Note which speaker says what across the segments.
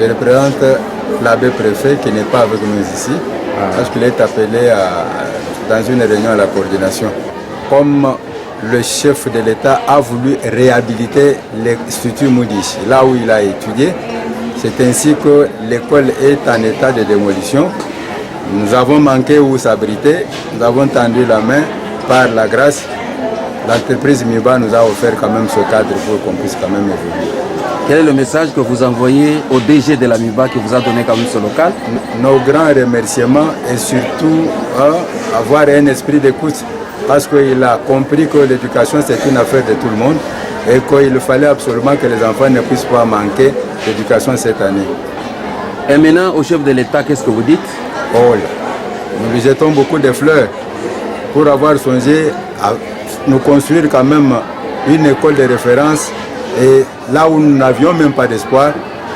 Speaker 1: Je représente l'abbé préfet qui n'est pas avec nous ici, parce qu'il est appelé dans une réunion à la coordination. Comme le chef de l'État a voulu réhabiliter l'Institut Moudichi, là où il a étudié, c'est ainsi que l'école est en état de démolition. Nous avons manqué où s'abriter, nous avons tendu la main par la grâce. L'entreprise MIBA nous a offert quand même ce cadre pour qu'on puisse quand même évoluer.
Speaker 2: Quel est le message que vous envoyez au DG de la MIBA qui vous a donné quand même ce local?
Speaker 1: Nos grands remerciements et surtout avoir un esprit d'écoute parce qu'il a compris que l'éducation c'est une affaire de tout le monde et qu'il fallait absolument que les enfants ne puissent pas manquer d'éducation cette année.
Speaker 2: Et maintenant au chef de l'État, qu'est-ce que vous dites?
Speaker 1: Oh, nous lui jetons beaucoup de fleurs pour avoir songé à nous construire quand même une école de référence et là où nous n'avions même pas d'espoir,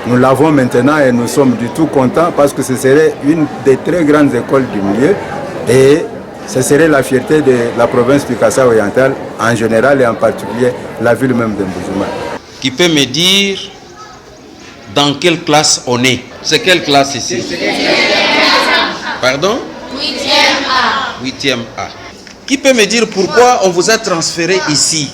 Speaker 1: nous l'avons maintenant et nous sommes du tout contents parce que ce serait une des très grandes écoles du milieu et ce serait la fierté de la province du Kasaï oriental en général et en particulier la ville même de Mbuji-Mayi.
Speaker 3: Qui peut me dire dans quelle classe on est? C'est quelle classe ici? Pardon?
Speaker 4: 8e A.
Speaker 3: 8e A. Qui peut me dire pourquoi on vous a transféré ici?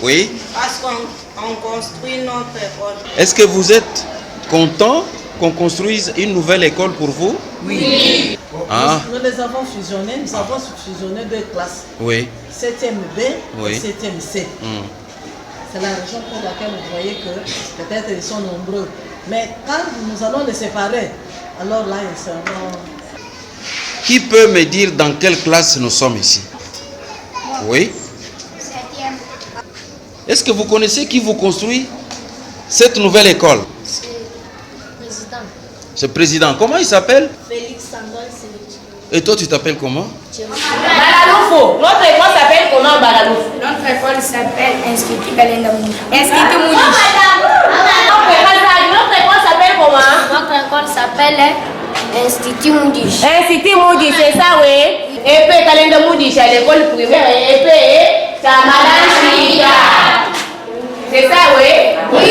Speaker 3: Oui?
Speaker 4: Parce qu'on construit notre école.
Speaker 3: Est-ce que vous êtes content qu'on construise une nouvelle école pour vous?
Speaker 4: Oui.
Speaker 3: Ah.
Speaker 5: Nous les avons fusionnés, nous avons fusionné deux classes.
Speaker 3: Oui.
Speaker 5: 7e B
Speaker 3: Oui.
Speaker 5: et 7e C. C'est la raison pour laquelle vous voyez que peut-être ils sont nombreux. Mais quand nous allons les séparer, alors là ils seront...
Speaker 3: Qui peut me dire dans quelle classe nous sommes ici? Oui.
Speaker 4: 7e.
Speaker 3: Est-ce que vous connaissez qui vous construit cette nouvelle école?
Speaker 4: C'est le président.
Speaker 3: Ce président, comment il s'appelle?
Speaker 4: Félix Sandol Séléti.
Speaker 3: Et toi, tu t'appelles comment?
Speaker 6: Balaloufo. Notre école s'appelle comment, Balaloufo?
Speaker 4: Notre école s'appelle Institut Kalenda Moudichi. Institut Moudichi.
Speaker 6: Notre école s'appelle comment?
Speaker 4: Notre école s'appelle Institut Moudichi.
Speaker 6: Institut Moudichi, c'est ça, oui. Et puis Kalenda Moudichi à l'école primaire. Et puis, c'est à Madame Chika. C'est ça, oui? Oui.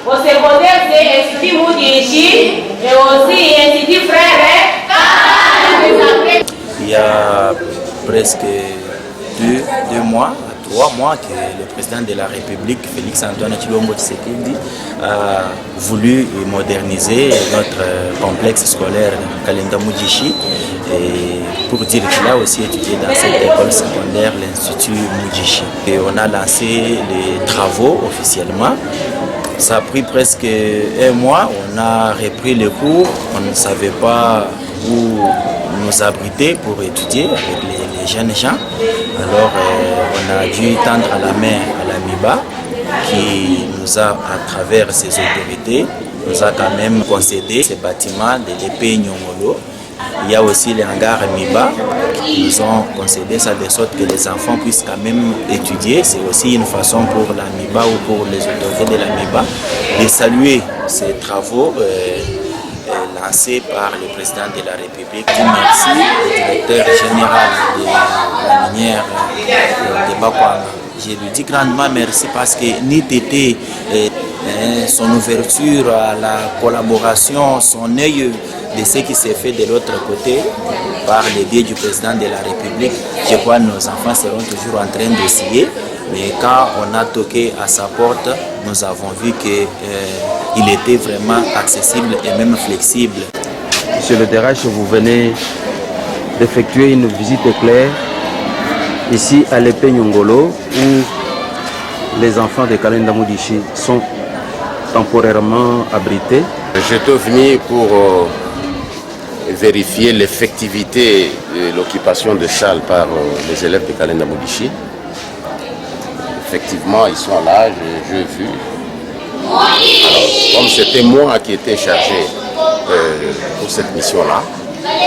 Speaker 6: Au secondaire, c'est Institut Moudichi et aussi Institut Frère.
Speaker 7: Il y a presque deux mois, 3 mois que le président de la République, Félix Antoine Tshilombo Tshisekedi, a voulu moderniser notre complexe scolaire Kalenda Moudichi. Et pour dire qu'il a aussi étudié dans cette école secondaire, l'Institut Moudichi. Et on a lancé les travaux officiellement. Ça a pris presque 1 mois, on a repris les cours, on ne savait pas où nous abriter pour étudier avec les jeunes gens. Alors on a dû tendre la main à la MIBA qui nous a, à travers ses autorités, nous a quand même concédé ces bâtiments de l'épée Nyongolo. Il y a aussi les hangars MIBA qui nous ont concédé ça de sorte que les enfants puissent quand même étudier. C'est aussi une façon pour la MIBA ou pour les autorités de la MIBA de saluer ces travaux lancés par le président de la République. Merci au directeur général de la minière de Bakwanga. Je lui dis grandement merci parce que NITT, son ouverture à la collaboration, son œil de ce qui s'est fait de l'autre côté par le biais du président de la République, je crois que nos enfants seront toujours en train d'essayer. Mais quand on a toqué à sa porte, nous avons vu qu'il était vraiment accessible et même flexible.
Speaker 2: Monsieur le DRH, vous venez d'effectuer une visite éclair ici à l'épée Nyongolo où les enfants de Kalenda Moudichi sont temporairement abrités.
Speaker 8: J'étais venu pour vérifier l'effectivité de l'occupation de salles par les élèves de Kalenda Moudichi. Effectivement, ils sont là, j'ai vu. Alors, comme c'était moi qui étais chargé pour cette mission-là,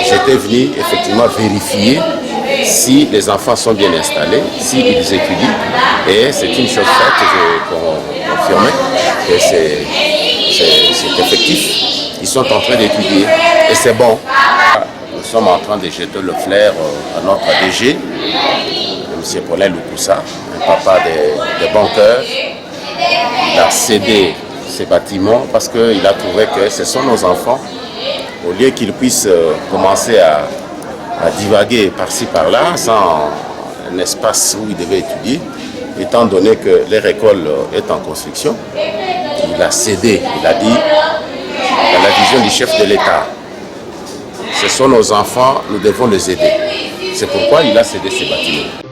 Speaker 8: j'étais venu effectivement vérifier si les enfants sont bien installés, s'ils étudient. Et c'est une chose faite que j'ai confirmé, que c'est effectif. Ils sont en train d'étudier et c'est bon. Nous sommes en train de jeter le flair à notre DG, M. Paulin Lukusa, un papa de bon cœur. Il a cédé ces bâtiments parce qu'il a trouvé que ce sont nos enfants. Au lieu qu'ils puissent commencer à divaguer par-ci par-là sans un espace où ils devaient étudier, étant donné que leur école est en construction, il a cédé, il a dit, dans la vision du chef de l'État, ce sont nos enfants, nous devons les aider. C'est pourquoi il a cédé ces bâtiments.